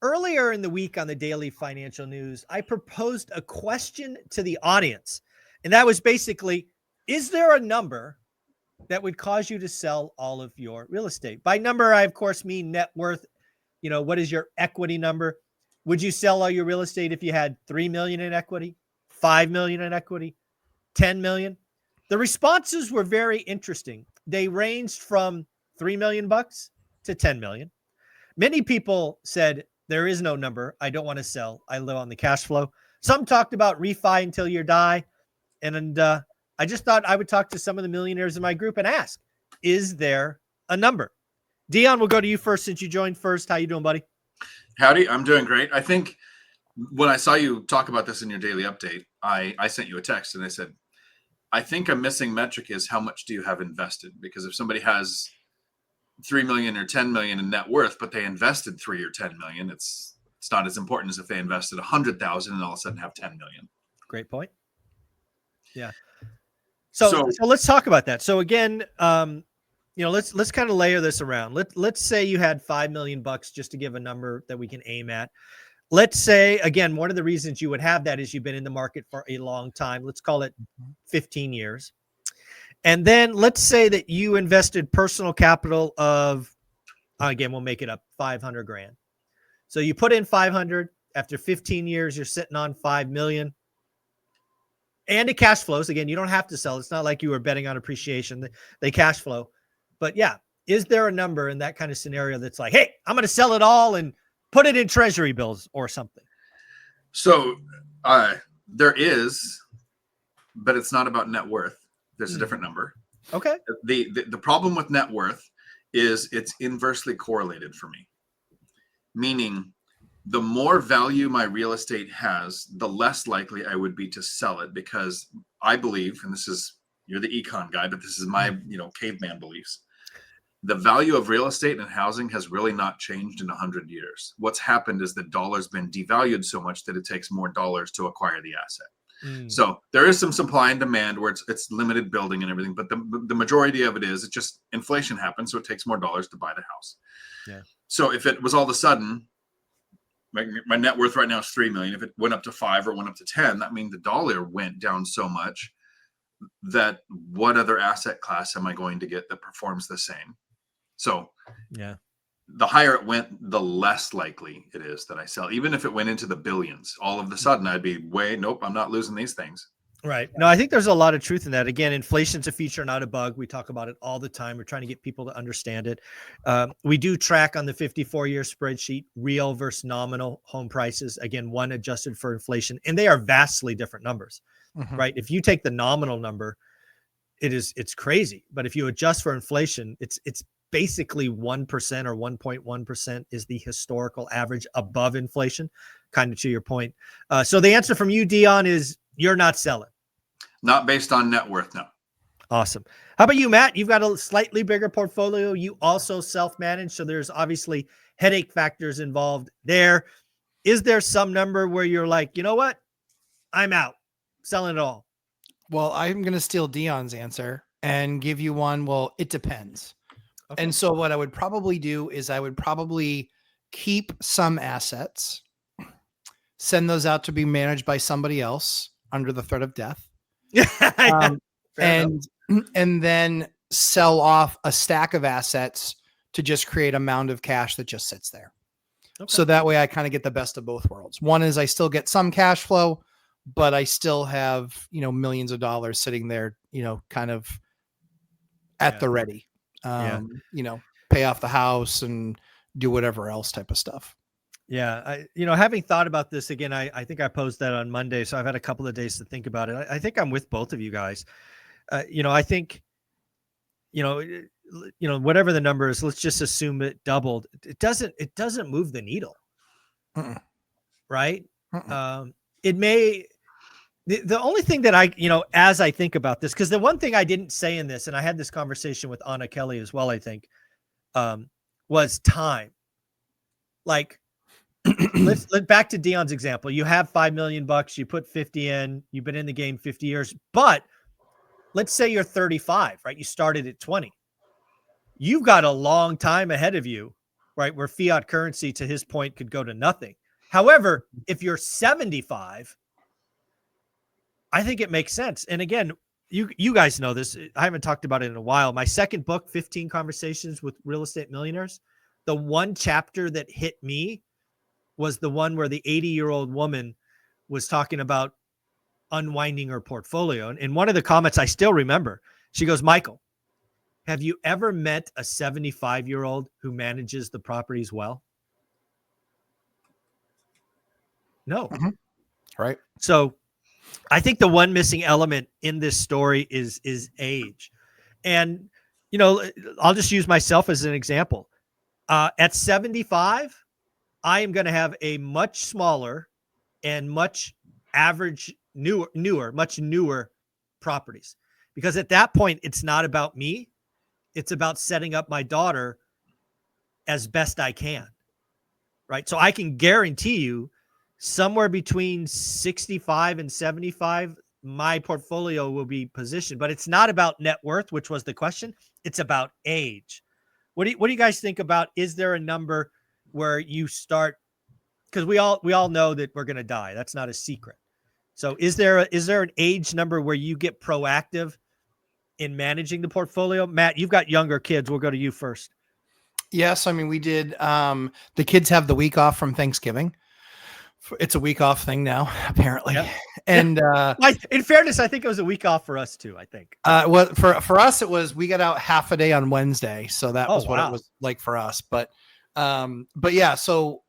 earlier in the week on the Daily Financial News, I proposed a question to the audience. And that was basically, is there a number that would cause you to sell all of your real estate? By number, I, of course, mean net worth. What is your equity number? Would you sell all your real estate if you had 3 million in equity, 5 million in equity, 10 million? The responses were very interesting. They ranged from 3 million bucks to 10 million. Many people said, there is no number. I don't want to sell. I live on the cash flow. Some talked about refi until you die. And I just thought I would talk to some of the millionaires in my group and ask, is there a number? Dion, we'll go to you first since you joined first. How you doing, buddy? Howdy, I'm doing great. I think when I saw you talk about this in your daily update, I sent you a text and I said, I think a missing metric is how much do you have invested? Because if somebody has 3 million or 10 million in net worth, but they invested 3 or 10 million, it's not as important as if they invested 100,000 and all of a sudden have 10 million. Great point. Yeah. So let's talk about that. So again, let's kind of layer this around. Let's say you had 5 million bucks, just to give a number that we can aim at. Let's say, again, one of the reasons you would have that is you've been in the market for a long time. Let's call it 15 years. And then let's say that you invested personal capital of, again, we'll make it up, 500 grand. So you put in 500. After 15 years, you're sitting on 5 million. And it cash flows. Again, you don't have to sell. It's not like you were betting on appreciation. They cash flow. But yeah, is there a number in that kind of scenario that's like, hey, I'm going to sell it all and put it in treasury bills or something? So there is, but it's not about net worth. There's a different number. Okay. The problem with net worth is it's inversely correlated for me. Meaning, the more value my real estate has, the less likely I would be to sell it, because I believe, and this is, you're the econ guy, but this is my, caveman beliefs. The value of real estate and housing has really not changed in 100 years. What's happened is the dollar's been devalued so much that it takes more dollars to acquire the asset. So there is some supply and demand where it's limited building and everything, but the majority of it is, it's just inflation happens, so it takes more dollars to buy the house. Yeah. So if it was all of a sudden, my net worth right now is 3 million. If it went up to 5 or went up to 10, that means the dollar went down so much that what other asset class am I going to get that performs the same? So yeah, the higher it went, the less likely it is that I sell. Even if it went into the billions, all of a sudden I'd be nope, I'm not losing these things. Right. No, I think there's a lot of truth in that. Again, inflation's a feature, not a bug. We talk about it all the time. We're trying to get people to understand it. We do track on the 54-year spreadsheet, real versus nominal home prices. Again, one adjusted for inflation, and they are vastly different numbers, right? If you take the nominal number, it's crazy. But if you adjust for inflation, it's basically 1% or 1.1% is the historical average above inflation, kind of to your point. So the answer from you, Dion, is you're not selling. Not based on net worth, no. Awesome. How about you, Matt? You've got a slightly bigger portfolio. You also self-manage, so there's obviously headache factors involved there. Is there some number where you're like, you know what? I'm out. Selling it all. Well, I'm going to steal Dion's answer and give you one. Well, it depends. Okay. And so what I would probably do is I would probably keep some assets, send those out to be managed by somebody else under the threat of death. And then sell off a stack of assets to just create a mound of cash that just sits there. Okay. So that way I kind of get the best of both worlds. One is I still get some cash flow, but I still have, millions of dollars sitting there, kind of at the ready, pay off the house and do whatever else type of stuff. Yeah. Having thought about this again, I think I posed that on Monday. So I've had a couple of days to think about it. I think I'm with both of you guys. I think, whatever the number is, let's just assume it doubled. It doesn't move the needle. Right. It may, the only thing that I, as I think about this, because the one thing I didn't say in this, and I had this conversation with Anna Kelly as well, I think, was time. Like, let's back to Dion's example. You have $5 million, you put 50 in, you've been in the game 50 years, but let's say you're 35, right? You started at 20. You've got a long time ahead of you right? Where fiat currency, to his point, could go to nothing. However, if you're 75, I think it makes sense. And again, you guys know this. I haven't talked about it in a while. My second book, 15 Conversations with Real Estate Millionaires, the one chapter that hit me was the one where the 80-year-old woman was talking about unwinding her portfolio. And one of the comments I still remember, she goes, Michael, have you ever met a 75-year-old who manages the properties well? No. Mm-hmm. Right. So I think the one missing element in this story is age. And, you know, I'll just use myself as an example. At 75, I am going to have a much smaller and much average, much newer properties. Because at that point, it's not about me. It's about setting up my daughter as best I can. Right. So I can guarantee you somewhere between 65 and 75, my portfolio will be positioned, but it's not about net worth, which was the question. It's about age. What do you guys think about? Is there a number where you start? Because we all know that we're going to die. That's not a secret. So is there an age number where you get proactive in managing the portfolio? Matt, you've got younger kids. We'll go to you first. Yes. I mean, we did, the kids have the week off from Thanksgiving. It's a week off thing now, apparently. Yep. And in fairness, I think it was a week off for us too. I think. Well, for us, it was, we got out half a day on Wednesday, so that was what it was like for us. But yeah, so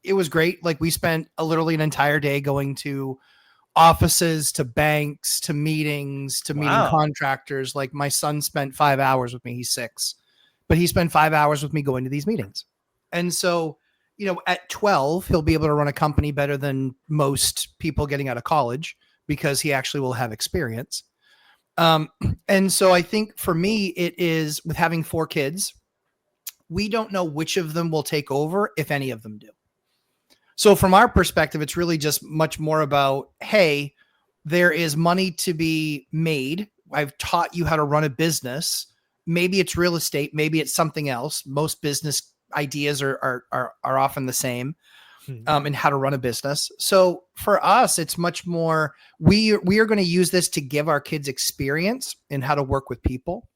it was great. Like, we spent literally an entire day going to offices, to banks, to meetings, to meeting contractors. Like, my son spent 5 hours with me. He's 6, but he spent 5 hours with me going to these meetings, and so. You know, at 12, he'll be able to run a company better than most people getting out of college because he actually will have experience. And so I think for me, it is, with having 4 kids, we don't know which of them will take over, if any of them do. So from our perspective, it's really just much more about, hey, there is money to be made. I've taught you how to run a business. Maybe it's real estate. Maybe it's something else. Most business ideas are often the same, and how to run a business. So for us, it's much more, we are going to use this to give our kids experience in how to work with people,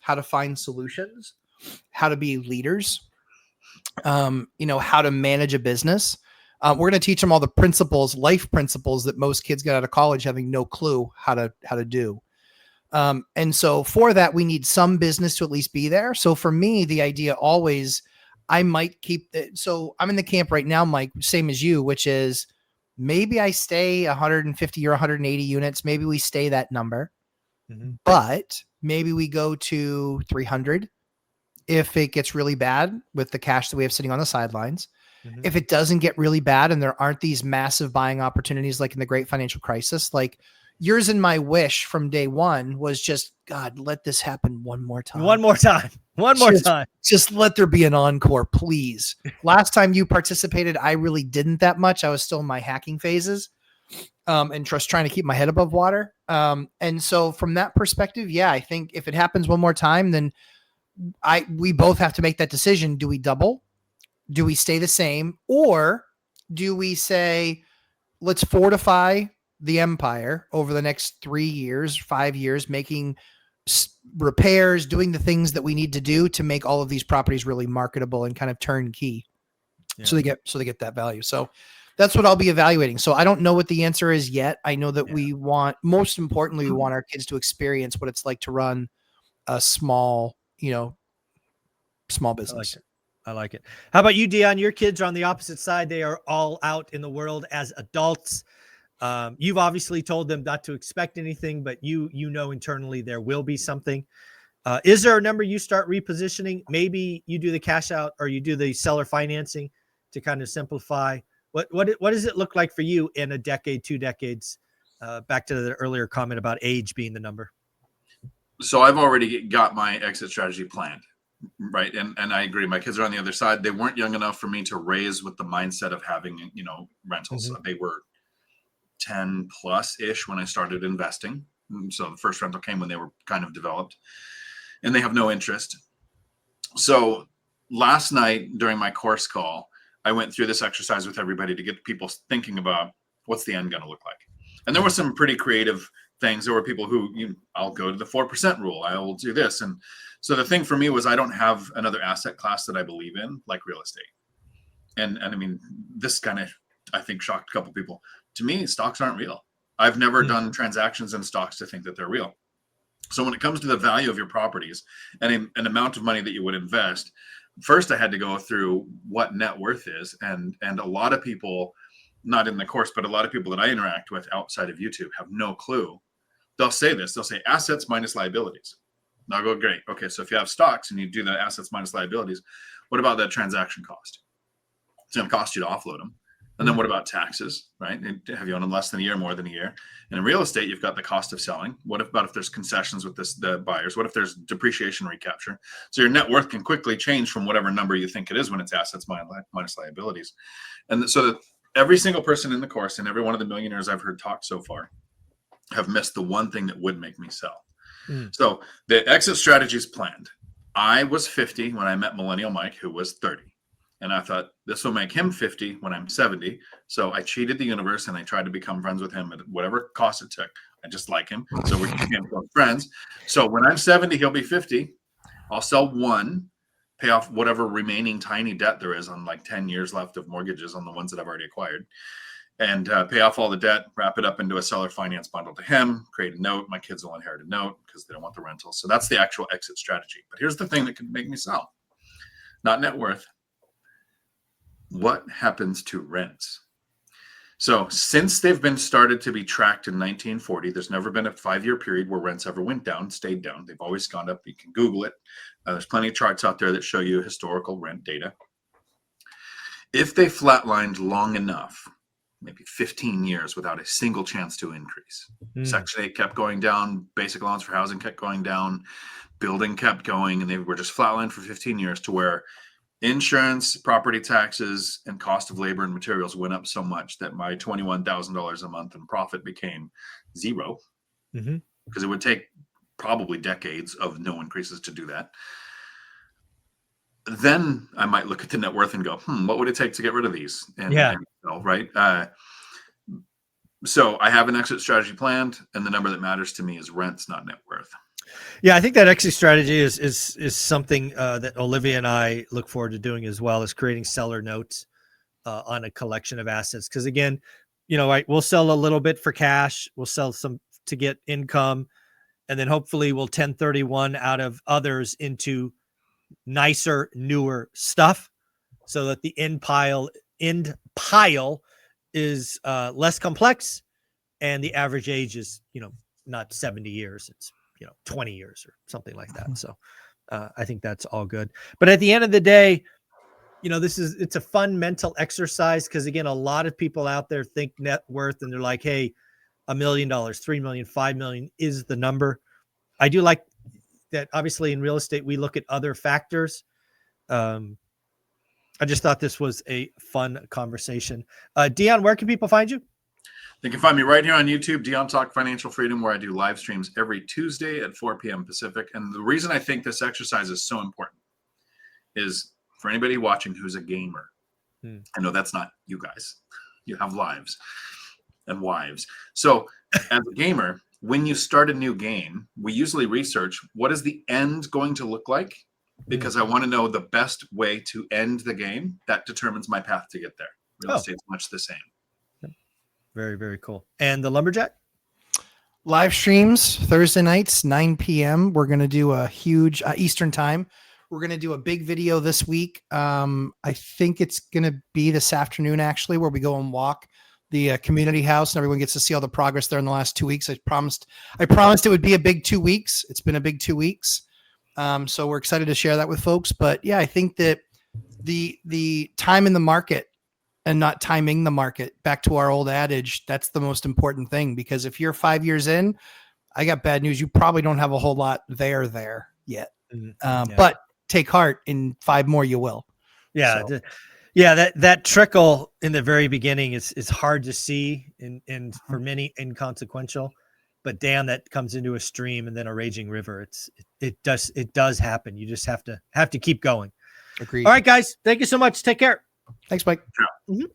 how to find solutions, how to be leaders, you know, how to manage a business. We're going to teach them all the principles, life principles that most kids get out of college having no clue how to do. And so for that, we need some business to at least be there. So for me, the idea always, I might keep it. So I'm in the camp right now, Mike, same as you, which is maybe I stay 150 or 180 units. Maybe we stay that number, but maybe we go to 300 if it gets really bad with the cash that we have sitting on the sidelines. If it doesn't get really bad and there aren't these massive buying opportunities like in the great financial crisis, like yours and my wish from day one was just, God, let this happen one more time. One more time. Just let there be an encore, please. Last time you participated, I really didn't that much. I was still in my hacking phases, and just trying to keep my head above water. And so from that perspective, yeah, I think if it happens one more time, then we both have to make that decision. Do we double? Do we stay the same? Or do we say, let's fortify the empire over the next 3 years, 5 years, making repairs, doing the things that we need to do to make all of these properties really marketable and kind of turnkey. Yeah. So they get that value. So that's what I'll be evaluating. So I don't know what the answer is yet. I know that we want, most importantly, we want our kids to experience what it's like to run a small business. I like it. How about you, Dion? Your kids are on the opposite side. They are all out in the world as adults. You've obviously told them not to expect anything, but you know internally there will be something. Is there a number you start repositioning? Maybe you do the cash out or you do the seller financing to kind of simplify. What does it look like for you in a decade, 2 decades? Back to the earlier comment about age being the number. So I've already got my exit strategy planned, right? And I agree. My kids are on the other side. They weren't young enough for me to raise with the mindset of having, rentals. They were 10 plus ish when I started investing. So the first rental came when they were kind of developed, and they have no interest. So last night during my course call, I went through this exercise with everybody to get people thinking about what's the end going to look like. And there were some pretty creative things. There were people who, I'll go to the 4% rule. I will do this. And so the thing for me was I don't have another asset class that I believe in, like real estate. And I mean, this kind of, I think, shocked a couple people. To me, stocks aren't real. I've never done transactions in stocks to think that they're real. So when it comes to the value of your properties and an amount of money that you would invest, first I had to go through what net worth is. And a lot of people, not in the course, but a lot of people that I interact with outside of YouTube have no clue. They'll say this, they'll say assets minus liabilities. And I'll go, great. Okay, so if you have stocks and you do the assets minus liabilities, what about that transaction cost? It's going to cost you to offload them. And then what about taxes, right? Have you owned them less than a year, more than a year? And in real estate, you've got the cost of selling. What about if there's concessions with the buyers? What if there's depreciation recapture? So your net worth can quickly change from whatever number you think it is when it's assets minus liabilities. And so that every single person in the course and every one of the millionaires I've heard talk so far have missed the one thing that would make me sell. So the exit strategy is planned. I was 50 when I met Millennial Mike, who was 30. And I thought this will make him 50 when I'm 70. So I cheated the universe and I tried to become friends with him at whatever cost it took. I just like him. So we became close friends. So when I'm 70, he'll be 50. I'll sell one, pay off whatever remaining tiny debt there is on like 10 years left of mortgages on the ones that I've already acquired, and pay off all the debt, wrap it up into a seller finance bundle to him, create a note. My kids will inherit a note because they don't want the rental. So that's the actual exit strategy. But here's the thing that could make me sell. Not net worth. What happens to rents? So since they've been started to be tracked in 1940, there's never been a 5-year period where rents ever went down, stayed down. They've always gone up. You can Google it. There's plenty of charts out there that show you historical rent data. If they flatlined long enough, maybe 15 years without a single chance to increase. Section 8 kept going down, basic allowance for housing kept going down, building kept going, and they were just flatlined for 15 years to where insurance, property taxes, and cost of labor and materials went up so much that my $21,000 a month in profit became zero, because it would take probably decades of no increases to do that. Then I might look at the net worth and go, what would it take to get rid of these? And sell, right? So I have an exit strategy planned, and the number that matters to me is rents, not net worth. Yeah, I think that exit strategy is something that Olivia and I look forward to doing as well, as creating seller notes on a collection of assets. Because again, we'll sell a little bit for cash, we'll sell some to get income, and then hopefully we'll 1031 out of others into nicer, newer stuff, so that the end pile is less complex, and the average age is not 70 years, it's 20 years or something like that. So I think that's all good. But at the end of the day, it's a fun mental exercise, because again, a lot of people out there think net worth and they're like, hey, $1 million, $3 million, $5 million is the number. I do like that. Obviously in real estate, we look at other factors. I just thought this was a fun conversation. Dion, where can people find you? They can find me right here on YouTube, Dion Talk Financial Freedom, where I do live streams every Tuesday at 4 p.m. Pacific. And the reason I think this exercise is so important is for anybody watching who's a gamer. I know that's not you guys. You have lives and wives. So as a gamer, when you start a new game, we usually research what is the end going to look like, because I want to know the best way to end the game. That determines my path to get there. Real estate's much the same. Very, very cool. And the Lumberjack? Live streams Thursday nights, 9 p.m. We're going to do a huge Eastern time. We're going to do a big video this week. I think it's going to be this afternoon, actually, where we go and walk the community house and everyone gets to see all the progress there in the last 2 weeks. I promised it would be a big 2 weeks. It's been a big 2 weeks. So we're excited to share that with folks. But yeah, I think that the time in the market and not timing the market, back to our old adage, that's the most important thing, because if you're 5 years in, I got bad news. You probably don't have a whole lot there yet. But take heart, in 5 more, you will. Yeah. So. That trickle in the very beginning is hard to see and for many inconsequential, but damn, that comes into a stream and then a raging river. It does happen. You just have to keep going. Agreed. All right, guys. Thank you so much. Take care. Thanks, Mike. Yeah. Mhm.